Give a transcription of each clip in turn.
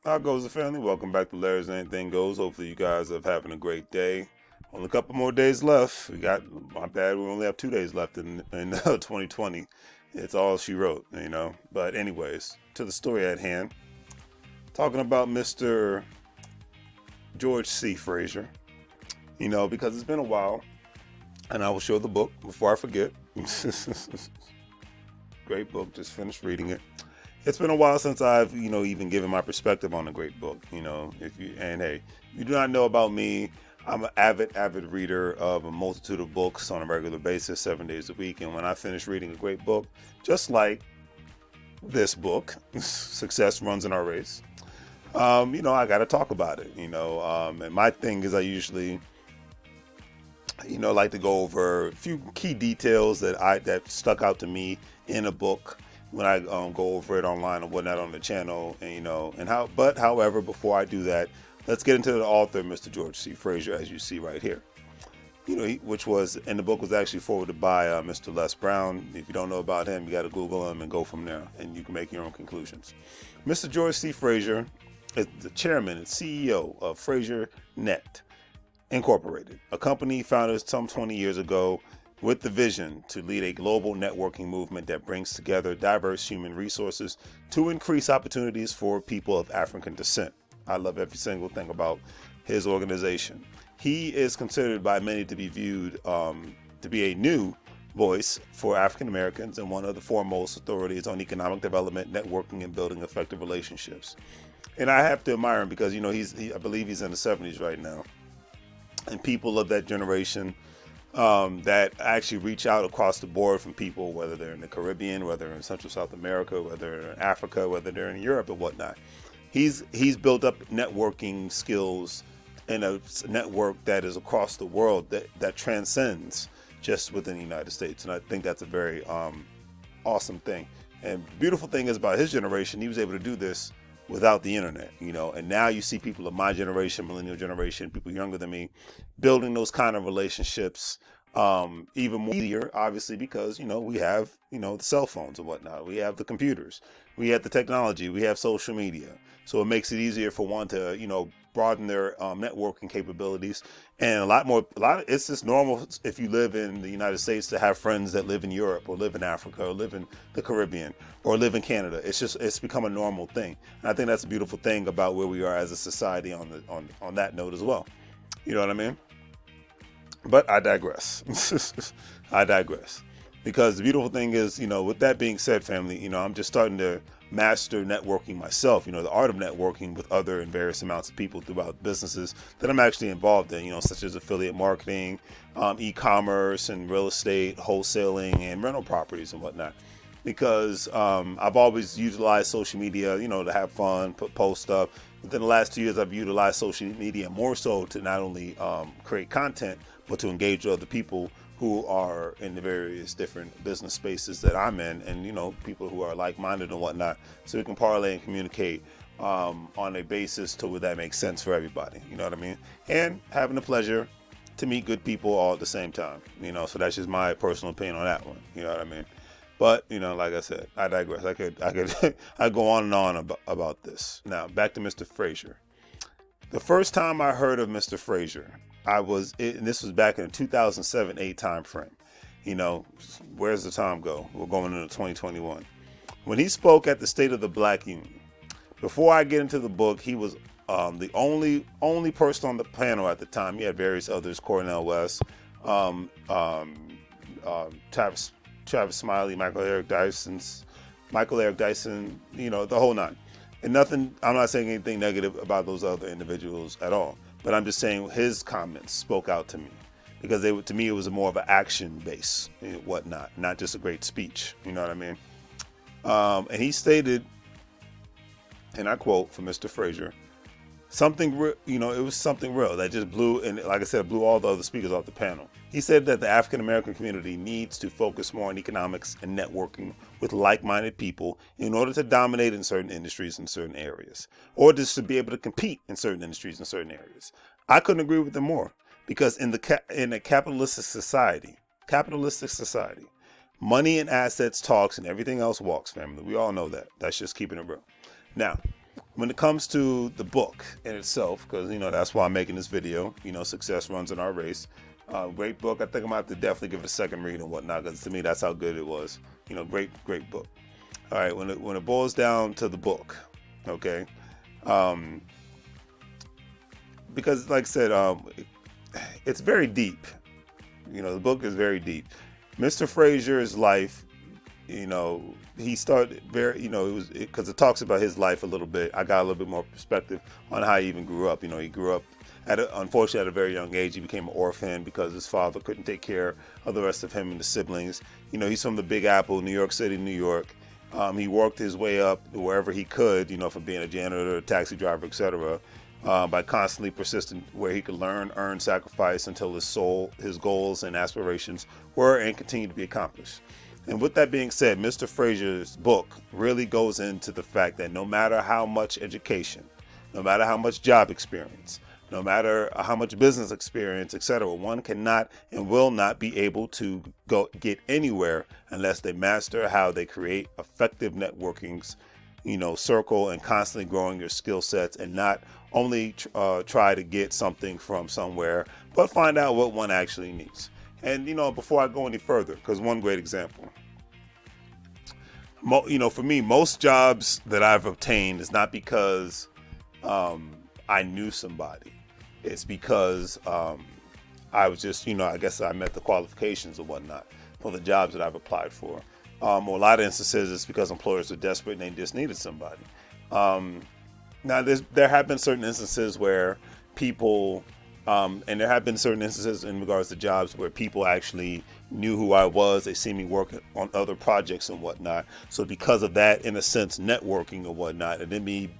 How goes the family? Welcome back to Larry's Anything Goes. Hopefully you guys are having a great day. Only a couple more days left. My bad, we only have 2 days left in 2020. It's all she wrote, you know. But anyways, to the story at hand. Talking about Mr. George C. Frazier, because it's been a while. And I will show the book before I forget. Great book, just finished reading it. It's been a while since I've, even given my perspective on a great book, hey, you do not know about me. I'm an avid reader of a multitude of books on a regular basis, 7 days a week. And when I finish reading a great book, just like this book, Success Runs in Our Race, I got to talk about it, and my thing is I usually, like to go over a few key details that stuck out to me in a book when I go over it online or whatnot on the channel, however, before I do that, let's get into the author, Mr. George C. Frazier, as you see right here. Which was, and the book was actually forwarded by Mr. Les Brown. If you don't know about him, you got to Google him and go from there, and you can make your own conclusions. Mr. George C. Frazier is the chairman and CEO of Frazier Net Incorporated, a company founded some 20 years ago with the vision to lead a global networking movement that brings together diverse human resources to increase opportunities for people of African descent. I love every single thing about his organization. He is considered by many to be viewed to be a new voice for African Americans and one of the foremost authorities on economic development, networking, and building effective relationships. And I have to admire him because, I believe he's in the 70s right now. And people of that generation that actually reach out across the board from people, whether they're in the Caribbean, whether they're in Central South America, whether they're in Africa, whether they're in Europe or whatnot. He's built up networking skills in a network that is across the world that transcends just within the United States. And I think that's a very awesome thing. And beautiful thing is about his generation, he was able to do this without the internet, and now you see people of my generation, millennial generation, people younger than me, building those kind of relationships even more easier, obviously, because, we have, the cell phones and whatnot. We have the computers, we have the technology, we have social media. So it makes it easier for one to, broaden their networking capabilities. And it's just normal if you live in the United States to have friends that live in Europe or live in Africa or live in the Caribbean or live in Canada. It's become a normal thing. And I think that's a beautiful thing about where we are as a society on that note as well. You know what I mean? But I digress. I digress. Because the beautiful thing is, with that being said, family, I'm just starting to master networking myself, the art of networking with other and various amounts of people throughout businesses that I'm actually involved in, such as affiliate marketing, e-commerce and real estate, wholesaling and rental properties and whatnot. Because I've always utilized social media, to have fun, post stuff. Within the last 2 years, I've utilized social media more so to not only create content, but to engage with other people who are in the various different business spaces that I'm in, and people who are like-minded and whatnot, so we can parlay and communicate on a basis to where that makes sense for everybody. You know what I mean? And having the pleasure to meet good people all at the same time. So that's just my personal opinion on that one. You know what I mean? But like I said, I digress. I could I go on and on about this. Now back to Mr. Frazier. The first time I heard of Mr. Frazier, and this was back in the 2007-8 time frame. Where's the time go? We're going into 2021. When he spoke at the State of the Black Union, before I get into the book, he was the only person on the panel at the time. He had various others, Cornel West, Travis Smiley, Michael Eric Dyson, the whole nine. And nothing, I'm not saying anything negative about those other individuals at all, but I'm just saying his comments spoke out to me because to me, it was more of an action base and whatnot, not just a great speech. You know what I mean? And he stated, and I quote from Mr. Frazier, it was something real that just blew, and like I said, blew all the other speakers off the panel. He said that the African American community needs to focus more on economics and networking with like-minded people in order to dominate in certain industries in certain areas, or just to be able to compete in certain industries in certain areas. I couldn't agree with him more, because in a capitalistic society, money and assets talks and everything else walks, family. We all know that. That's just keeping it real. Now, When it comes to the book in itself, because that's why I'm making this video. Success runs in our race. Great book. I think I'm gonna have to definitely give it a second read and whatnot, because to me that's how good it was. Great book. All right, when it boils down to the book, okay, because like I said, it's very deep. The book is very deep. Mr. Frazier's life, he started very, it was because it talks about his life a little bit. I got a little bit more perspective on how he even grew up. He grew up unfortunately at a very young age. He became an orphan because his father couldn't take care of the rest of him and the siblings. He's from the Big Apple, New York City, New York. He worked his way up wherever he could, from being a janitor, a taxi driver, etc. By constantly persisting where he could learn, earn, sacrifice until his goals and aspirations were and continue to be accomplished. And with that being said, Mr. Frazier's book really goes into the fact that no matter how much education, no matter how much job experience, no matter how much business experience, etc., one cannot and will not be able to get anywhere unless they master how they create effective networkings, circle, and constantly growing your skill sets, and not only try to get something from somewhere, but find out what one actually needs. And, before I go any further, because one great example, for me, most jobs that I've obtained is not because I knew somebody. It's because I was just, I guess I met the qualifications or whatnot for the jobs that I've applied for. Or a lot of instances, it's because employers are desperate and they just needed somebody. Now, there have been certain instances where people, and there have been certain instances in regards to jobs where people actually knew who I was. They see me working on other projects and whatnot. So because of that, in a sense, networking and whatnot, and then me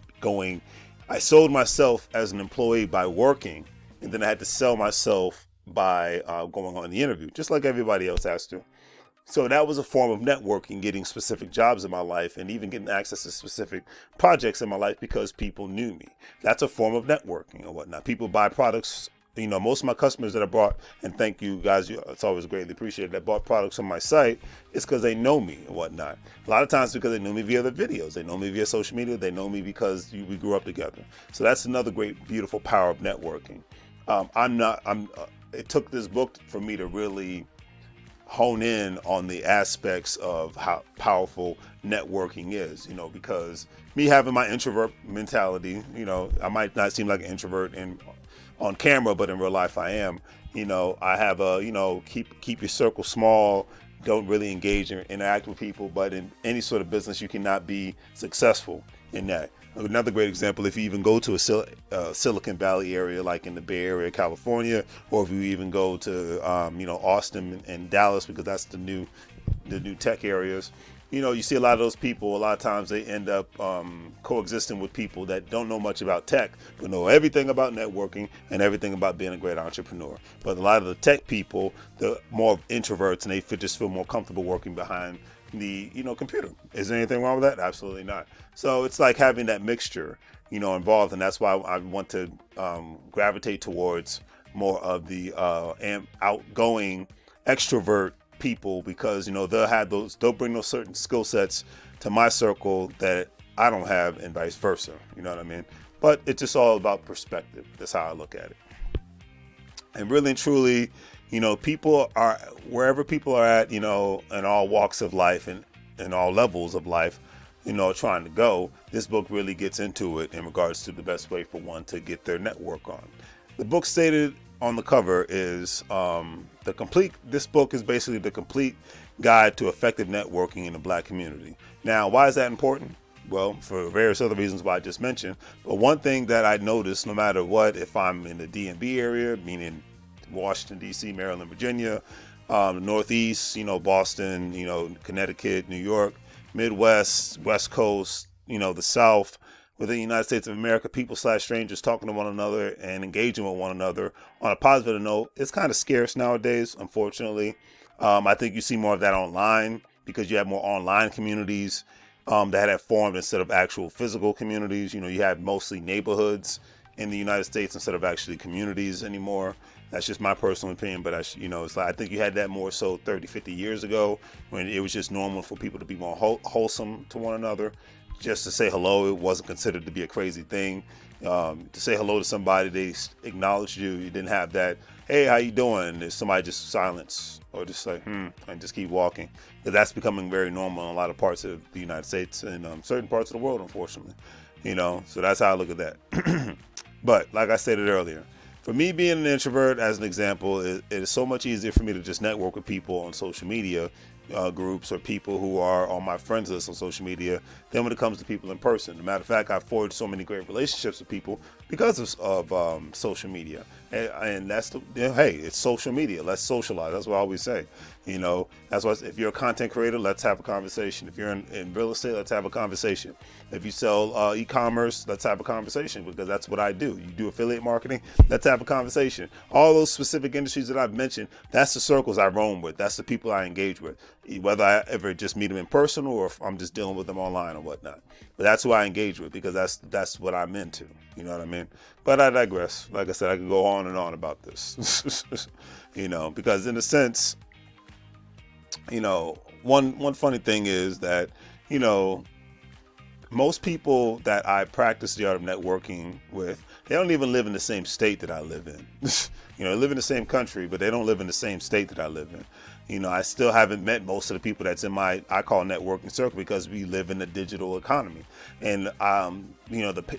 I sold myself as an employee by working, and then I had to sell myself by going on the interview, just like everybody else has to. So that was a form of networking, getting specific jobs in my life and even getting access to specific projects in my life because people knew me. That's a form of networking and whatnot. People buy products. Most of my customers that I bought, and thank you guys, it's always greatly appreciated, that bought products on my site, is because they know me and whatnot. A lot of times because they know me via the videos, they know me via social media, they know me because we grew up together. So that's another great, beautiful power of networking. It took this book for me to really hone in on the aspects of how powerful networking is, because me having my introvert mentality, I might not seem like an introvert on camera, but in real life I am. I have keep your circle small, don't really engage and interact with people, but in any sort of business you cannot be successful in that. Another great example, if you even go to a Silicon Valley area like in the Bay Area, California, or if you even go to Austin and Dallas, because that's the new tech areas, you see a lot of those people, a lot of times they end up coexisting with people that don't know much about tech, but know everything about networking and everything about being a great entrepreneur. But a lot of the tech people, they're more introverts, and they just feel more comfortable working behind the computer. Is there anything wrong with that? Absolutely not. So it's like having that mixture involved, and that's why I want to gravitate towards more of the outgoing extrovert people, because they'll bring those certain skill sets to my circle that I don't have, and vice versa. You know what I mean? But it's just all about perspective. That's how I look at it. And really and truly, people are wherever people are at, in all walks of life and in all levels of life, trying to go. This book really gets into it in regards to the best way for one to get their network on. The book stated on the cover is this book is basically the complete guide to effective networking in the Black community. Now, why is that important? Well, for various other reasons why I just mentioned. But one thing that I noticed, no matter what, if I'm in the DMV area, meaning Washington, D.C., Maryland, Virginia, Northeast, Boston, Connecticut, New York, Midwest, West Coast, the South, within the United States of America, people/strangers talking to one another and engaging with one another on a positive note, it's kind of scarce nowadays, unfortunately. I think you see more of that online because you have more online communities that have formed instead of actual physical communities. You have mostly neighborhoods in the United States instead of actually communities anymore. That's just my personal opinion, but it's like I think you had that more so 30, 50 years ago when it was just normal for people to be more wholesome to one another. just to say hello, it wasn't considered to be a crazy thing. To say hello to somebody, they acknowledged you. You didn't have that, hey, how you doing? If somebody just silence or just like, and just keep walking. Because that's becoming very normal in a lot of parts of the United States and certain parts of the world, unfortunately. So that's how I look at that. But like I stated earlier, for me being an introvert, as an example, it is so much easier for me to just network with people on social media groups or people who are on my friends list on social media than when it comes to people in person. As a matter of fact, I've forged so many great relationships with people because of social media. And that's hey, it's social media. Let's socialize. That's what I always say. That's why if you're a content creator, let's have a conversation. If you're in real estate, let's have a conversation. If you sell e-commerce, let's have a conversation, because that's what I do. You do affiliate marketing, let's have a conversation. All those specific industries that I've mentioned, that's the circles I roam with. That's the people I engage with, whether I ever just meet them in person or if I'm just dealing with them online or whatnot. But that's who I engage with, because that's what I'm into. You know what I mean? But I digress. Like I said, I could go on and on about this. Because in a sense, one funny thing is that, most people that I practice the art of networking with, they don't even live in the same state that I live in. They live in the same country, but they don't live in the same state that I live in. I still haven't met most of the people that's in I call networking circle, because we live in a digital economy. And,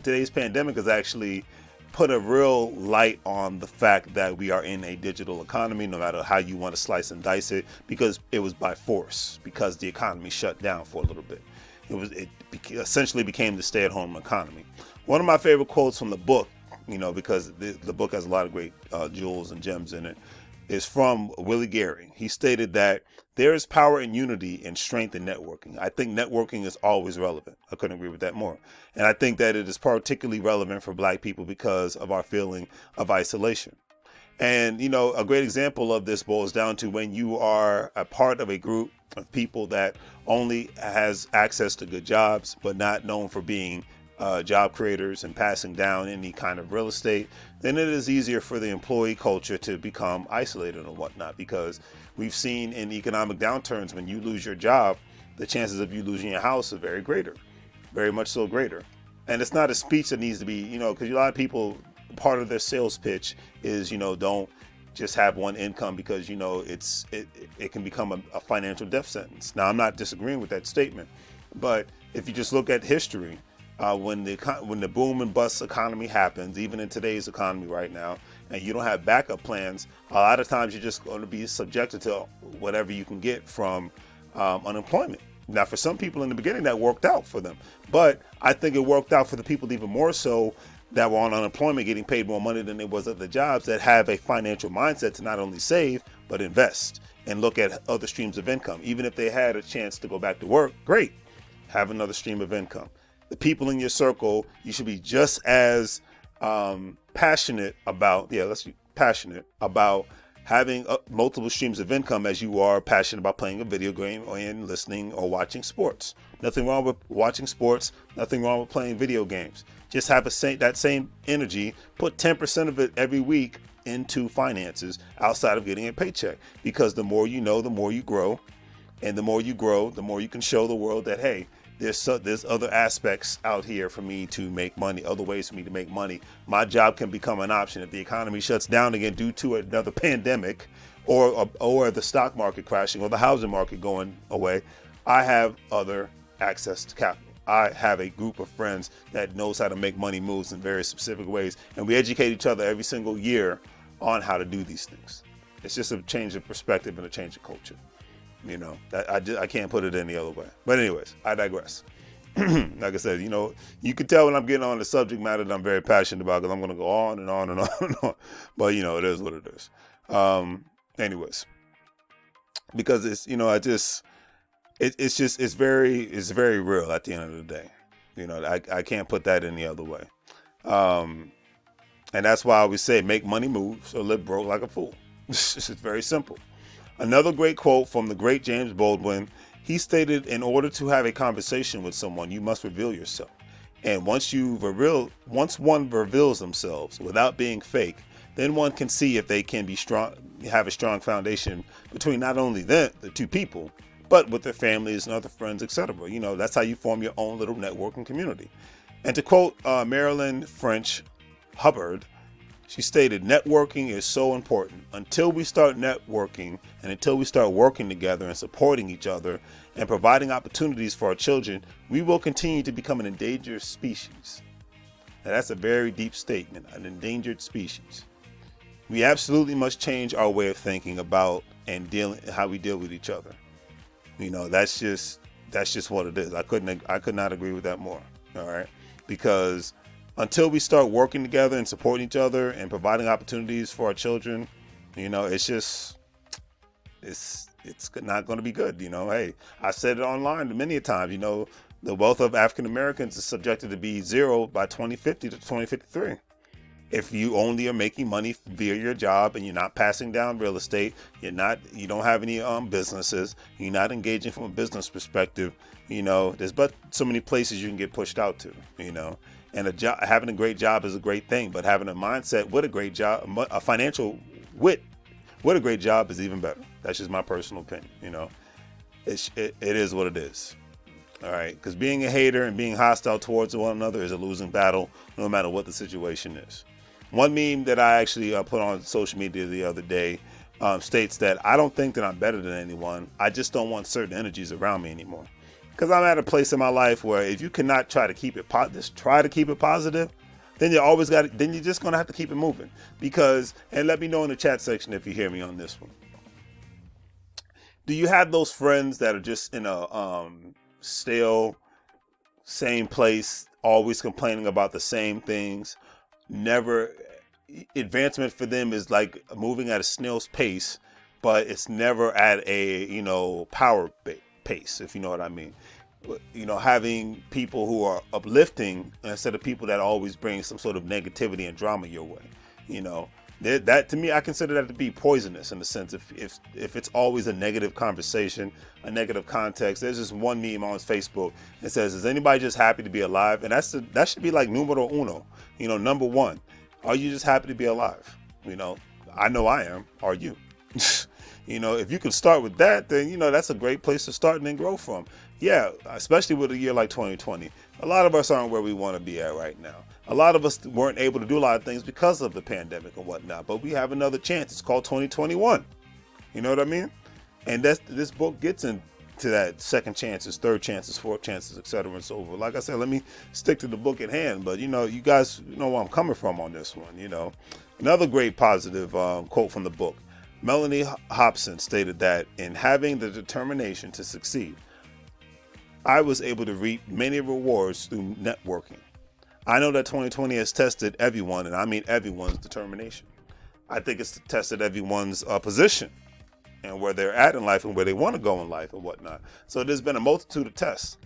today's pandemic has actually put a real light on the fact that we are in a digital economy, no matter how you want to slice and dice it, because it was by force, because the economy shut down for a little bit. It essentially became the stay-at-home economy. One of my favorite quotes from the book, because the book has a lot of great jewels and gems in it, is from Willie Gary. He stated that there is power in unity and strength in networking. I think networking is always relevant. I couldn't agree with that more. And I think that it is particularly relevant for Black people because of our feeling of isolation. And, a great example of this boils down to when you are a part of a group of people that only has access to good jobs, but not known for being job creators and passing down any kind of real estate, then it is easier for the employee culture to become isolated and whatnot, because we've seen in economic downturns, when you lose your job, the chances of you losing your house are very much so greater. And it's not a speech that needs to be, because a lot of people, part of their sales pitch is, don't just have one income, because, it can become a financial death sentence. Now, I'm not disagreeing with that statement, but if you just look at history, when the boom and bust economy happens, even in today's economy right now, and you don't have backup plans, a lot of times you're just going to be subjected to whatever you can get from unemployment. Now, for some people in the beginning, that worked out for them, but I think it worked out for the people even more so that were on unemployment, getting paid more money than it was at the jobs, that have a financial mindset to not only save, but invest and look at other streams of income. Even if they had a chance to go back to work, great, have another stream of income. The people in your circle, you should be just as passionate about having multiple streams of income as you are passionate about playing a video game and listening or watching sports. Nothing wrong with watching sports, nothing wrong with playing video games. Just have that same energy, put 10% of it every week into finances outside of getting a paycheck, because the more you know, the more you grow, and the more you grow, the more you can show the world that, hey, there's other aspects out here for me to make money, other ways for me to make money. My job can become an option if the economy shuts down again due to another pandemic, or the stock market crashing, or the housing market going away. I have other access to capital. I have a group of friends that knows how to make money moves in very specific ways, and we educate each other every single year on how to do these things. It's just a change of perspective and a change of culture. I can't put it any other way. But anyways, I digress. Like I said, you can tell when I'm getting on the subject matter that I'm very passionate about, because I'm going to go on and on and on and on. But, it is what it is. Anyways, because it's, it's very real at the end of the day. I can't put that any other way. And that's why I always say, make money moves or live broke like a fool. It's very simple. Another great quote from the great James Baldwin, he stated, in order to have a conversation with someone, you must reveal yourself. And once one reveals themselves without being fake, then one can see if they can have a strong foundation between not only the two people, but with their families and other friends, etc. You know, that's how you form your own little networking community. And to quote Marilyn French Hubbard, she stated, networking is so important. Until we start networking and until we start working together and supporting each other and providing opportunities for our children, we will continue to become an endangered species. Now, that's a very deep statement, an endangered species. We absolutely must change our way of thinking about and how we deal with each other. You know, that's just what it is. I could not agree with that more. All right, because until we start working together and supporting each other and providing opportunities for our children, you know, it's not going to be good. You know, hey, I said it online many a times. You know, the wealth of African Americans is subjected to be zero by 2050 to 2053. If you only are making money via your job and you're not passing down real estate, you don't have any businesses, you're not engaging from a business perspective, you know, there's but so many places you can get pushed out to, you know. And having a great job is a great thing, but having a mindset with a great job, a financial wit with a great job is even better. That's just my personal opinion, you know. It is what it is. All right, because being a hater and being hostile towards one another is a losing battle, no matter what the situation is. One meme that I actually put on social media the other day states that I don't think that I'm better than anyone. I just don't want certain energies around me anymore. Because I'm at a place in my life where if you cannot try to keep it positive, then you're just gonna have to keep it moving. And let me know in the chat section if you hear me on this one. Do you have those friends that are just in a stale, same place, always complaining about the same things? Never advancement for them is like moving at a snail's pace, but it's never at a, you know, power pace, if you know what I mean. You know, having people who are uplifting instead of people that always bring some sort of negativity and drama your way. You know, that to me, I consider that to be poisonous in the sense if it's always a negative conversation, a negative context. There's this one meme on Facebook that says, "Is anybody just happy to be alive?" And that should be like numero uno. You know, number one, are you just happy to be alive? You know I am. Are you? You know, if you can start with that, then, you know, that's a great place to start and then grow from. Yeah, especially with a year like 2020. A lot of us aren't where we want to be at right now. A lot of us weren't able to do a lot of things because of the pandemic and whatnot, but we have another chance. It's called 2021. You know what I mean? And this book gets into that second chances, third chances, fourth chances, etc. and so forth. Like I said, let me stick to the book at hand, but, you know, you guys know where I'm coming from on this one, you know. Another great positive quote from the book. Melanie Hobson stated that in having the determination to succeed, I was able to reap many rewards through networking. I know that 2020 has tested everyone, and I mean everyone's determination. I think it's tested everyone's position and where they're at in life and where they want to go in life and whatnot. So there's been a multitude of tests.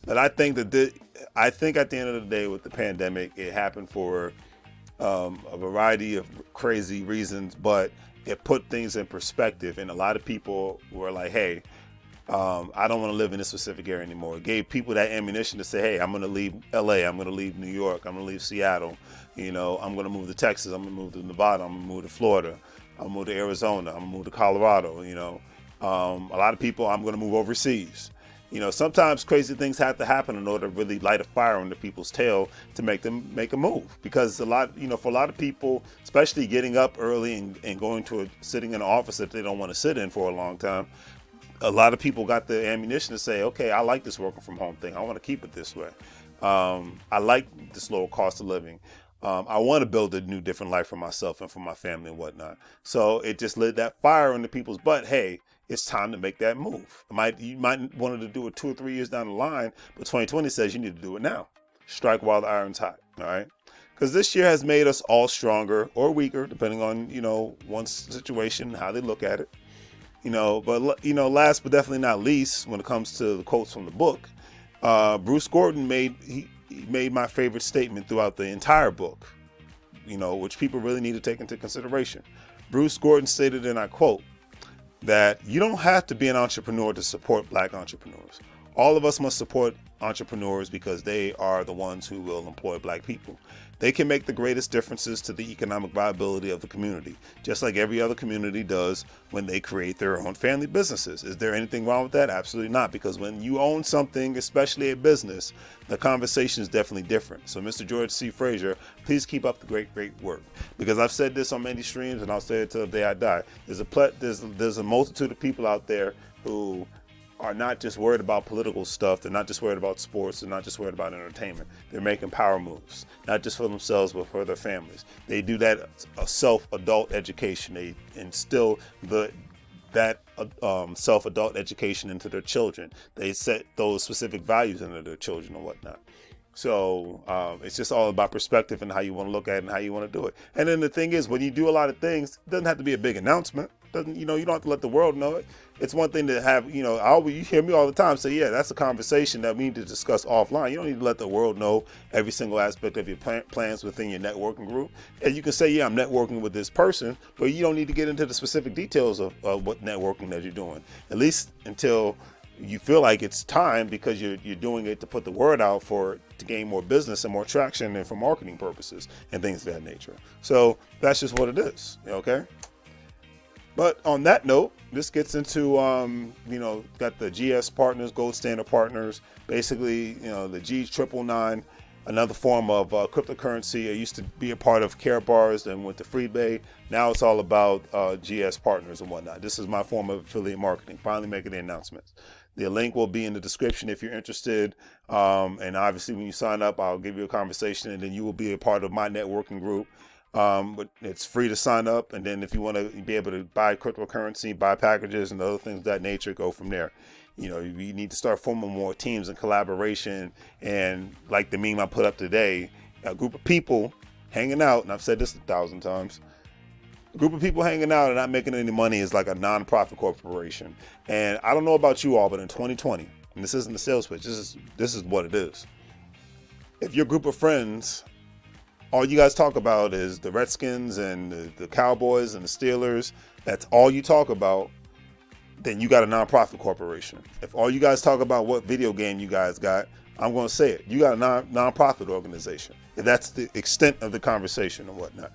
But I think at the end of the day with the pandemic, it happened for a variety of crazy reasons, but it put things in perspective. And a lot of people were like, hey, I don't want to live in this specific area anymore. It gave people that ammunition to say, hey, I'm going to leave LA. I'm going to leave New York. I'm going to leave Seattle. You know, I'm going to move to Texas. I'm going to move to Nevada. I'm going to move to Florida. I'm going to move to Arizona. I'm going to move to Colorado. You know, a lot of people, I'm going to move overseas. You know, sometimes crazy things have to happen in order to really light a fire under people's tail to make them make a move. Because for a lot of people, especially getting up early and going to sitting in an office that they don't want to sit in for a long time, a lot of people got the ammunition to say, okay, I like this working from home thing. I want to keep it this way. I like this lower cost of living. I want to build a new, different life for myself and for my family and whatnot. So it just lit that fire under people's butt. Hey, it's time to make that move. You might wanted to do it 2 or 3 years down the line, but 2020 says you need to do it now. Strike while the iron's hot. All right. Because this year has made us all stronger or weaker, depending on, you know, one's situation, how they look at it. You know, but, you know, last but definitely not least, when it comes to the quotes from the book, Bruce Gordon he made my favorite statement throughout the entire book, you know, which people really need to take into consideration. Bruce Gordon stated, and I quote, that you don't have to be an entrepreneur to support Black entrepreneurs. All of us must support entrepreneurs because they are the ones who will employ black people. They can make the greatest differences to the economic viability of the community, just like every other community does when they create their own family businesses. Is there anything wrong with that? Absolutely not, because when you own something, especially a business, the conversation is definitely different. So Mr. George C. Frazier, please keep up the great work, because I've said this on many streams and I'll say it till the day I die. There's a multitude of people out there who are not just worried about political stuff. They're not just worried about sports. They're not just worried about entertainment. They're making power moves, not just for themselves, but for their families. They do that self-adult education. They instill that self-adult education into their children. They set those specific values into their children and whatnot. So it's just all about perspective and how you want to look at it and how you want to do it. And then the thing is, when you do a lot of things, it doesn't have to be a big announcement. You don't have to let the world know it. It's one thing to have, you hear me all the time say, yeah, that's a conversation that we need to discuss offline. You don't need to let the world know every single aspect of your plans within your networking group. And you can say, yeah, I'm networking with this person, but you don't need to get into the specific details of what networking that you're doing, at least until you feel like it's time, because you're doing it to put the word out to gain more business and more traction and for marketing purposes and things of that nature. So that's just what it is. Okay. But on that note, this gets into, got the GS partners, gold standard partners, basically, the G999, another form of cryptocurrency. I used to be a part of Care Bars, then went to FreeBay. Now it's all about GS partners and whatnot. This is my form of affiliate marketing, finally making the announcements. The link will be in the description if you're interested. And obviously when you sign up, I'll give you a conversation, and then you will be a part of my networking group. But it's free to sign up, and then if you want to be able to buy cryptocurrency, buy packages and other things of that nature, go from there. You need to start forming more teams and collaboration, and like the meme I put up today, a group of people hanging out, and I've said this 1,000 times, a group of people hanging out and not making any money is like a non-profit corporation. And I don't know about you all, but in 2020, and this isn't a sales pitch, this is what it is. If your group of friends, all you guys talk about is the Redskins and the Cowboys and the Steelers, that's all you talk about, then you got a nonprofit corporation. If all you guys talk about what video game you guys got, I'm going to say it, you got a nonprofit organization. If that's the extent of the conversation and whatnot.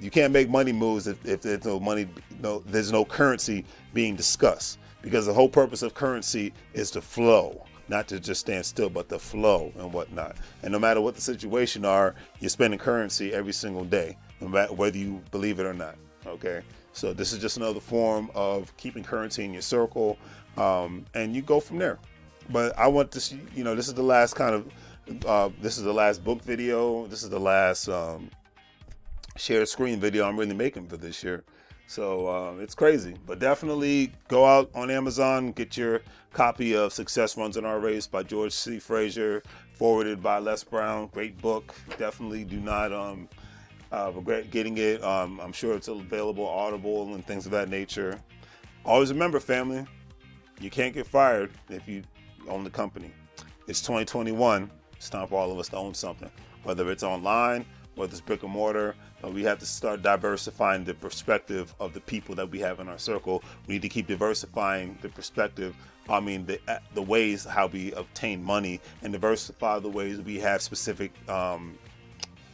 You can't make money moves if there's no money, there's no currency being discussed, because the whole purpose of currency is to flow. Not to just stand still, but the flow and whatnot. And no matter what the situation are, you're spending currency every single day, no matter whether you believe it or not. Okay. So this is just another form of keeping currency in your circle. And you go from there. But I want to see, this is the last this is the last book video. This is the last shared screen video I'm really making for this year. So it's crazy, but definitely go out on Amazon, get your copy of Success Runs in Our Race by George C. Frazier, forwarded by Les Brown. Great book. Definitely do not regret getting it. I'm sure it's available Audible and things of that nature. Always remember, family, you can't get fired if you own the company. It's 2021. It's time for all of us to own something, whether it's online, whether it's brick and mortar. We have to start diversifying the perspective of the people that we have in our circle. We need to keep diversifying the perspective, the ways how we obtain money, and diversify the ways we have specific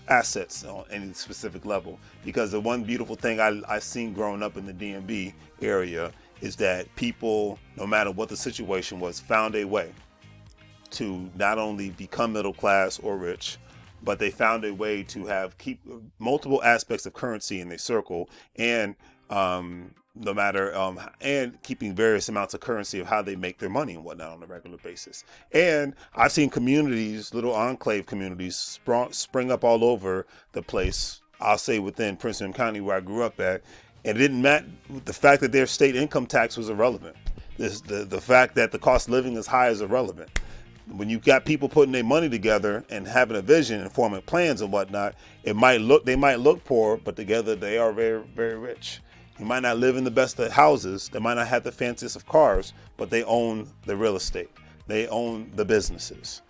assets on any specific level. Because the one beautiful thing I've seen growing up in the DMV area is that people, no matter what the situation was, found a way to not only become middle class or rich, but they found a way to keep multiple aspects of currency in their circle, and and keeping various amounts of currency of how they make their money and whatnot on a regular basis. And I've seen communities, little enclave communities, spring up all over the place. I'll say within Prince William County, where I grew up at, and it didn't matter. The fact that their state income tax was irrelevant. The fact that the cost of living is high is irrelevant. When you got people putting their money together and having a vision and forming plans and whatnot, they might look poor, but together they are very, very rich. You might not live in the best of houses. They might not have the fanciest of cars, but they own the real estate. They own the businesses.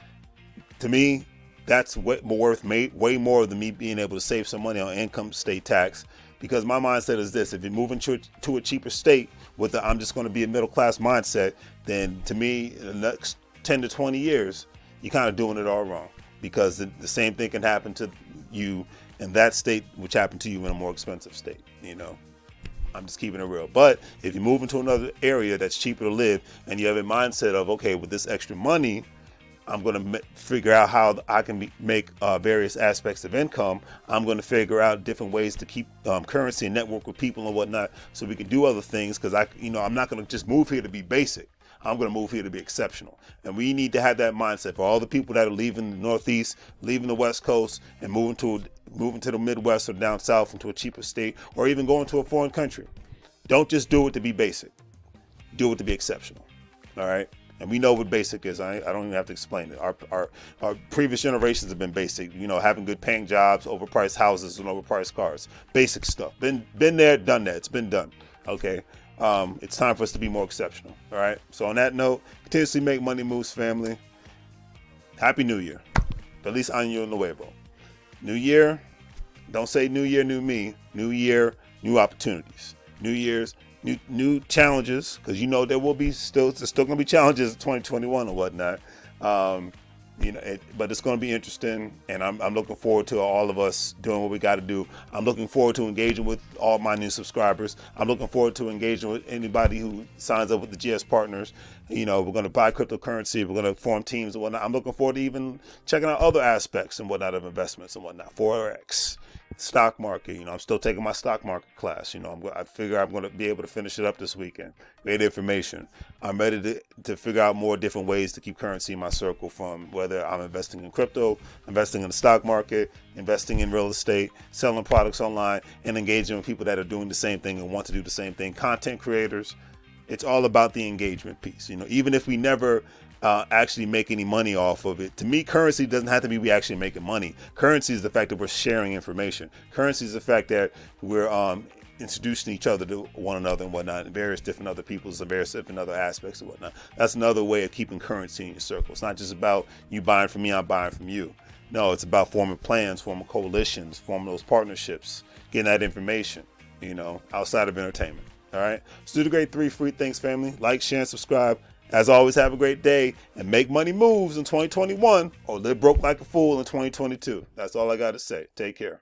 To me, that's worth way more than me being able to save some money on income state tax, Because my mindset is this: if you're moving to a cheaper state with the I'm just going to be a middle class mindset, then to me, in the next 10 to 20 years, you're kind of doing it all wrong. Because the same thing can happen to you in that state, which happened to you in a more expensive state. I'm just keeping it real. But if you move into another area that's cheaper to live, and you have a mindset of, okay, with this extra money, I'm going to figure out how I can make various aspects of income. I'm going to figure out different ways to keep currency and network with people and whatnot, so we can do other things. Because I'm not going to just move here to be basic. I'm going to move here to be exceptional. And we need to have that mindset for all the people that are leaving the Northeast, leaving the West Coast, and moving to the Midwest or down South into a cheaper state, or even going to a foreign country. Don't just do it to be basic. Do it to be exceptional. All right. And we know what basic is. I don't even have to explain it. Our previous generations have been basic. Having good paying jobs, overpriced houses, and overpriced cars. Basic stuff. Been there, done that. It's been done. Okay. It's time for us to be more exceptional. All right. So on that note, continuously make money moves, family. Happy New Year. Feliz Año Nuevo. New year. Don't say New Year, new me. New year, new opportunities. New Year's, new challenges, because there will be still going to be challenges in 2021 or whatnot. But it's going to be interesting, and I'm looking forward to all of us doing what we got to do. I'm looking forward to engaging with all my new subscribers. I'm looking forward to engaging with anybody who signs up with the GS Partners. We're going to buy cryptocurrency. We're going to form teams and whatnot. I'm looking forward to even checking out other aspects and whatnot of investments and whatnot. Forex, stock market. I'm still taking my stock market class. I figure I'm going to be able to finish it up this weekend. Great information. I'm ready to figure out more different ways to keep currency in my circle, from whether I'm investing in crypto, investing in the stock market, investing in real estate, selling products online, and engaging with people that are doing the same thing and want to do the same thing. Content creators. It's all about the engagement piece. Even if we never actually make any money off of it, to me, currency doesn't have to be we actually making money. Currency is the fact that we're sharing information. Currency is the fact that we're introducing each other to one another and whatnot, and various different other peoples and various different other aspects and whatnot. That's another way of keeping currency in your circle. It's not just about you buying from me, I'm buying from you. No, it's about forming plans, forming coalitions, forming those partnerships, getting that information, outside of entertainment. All right. So do the great 3 free things, family. Like, share, and subscribe. As always, have a great day and make money moves in 2021, or live broke like a fool in 2022. That's all I got to say. Take care.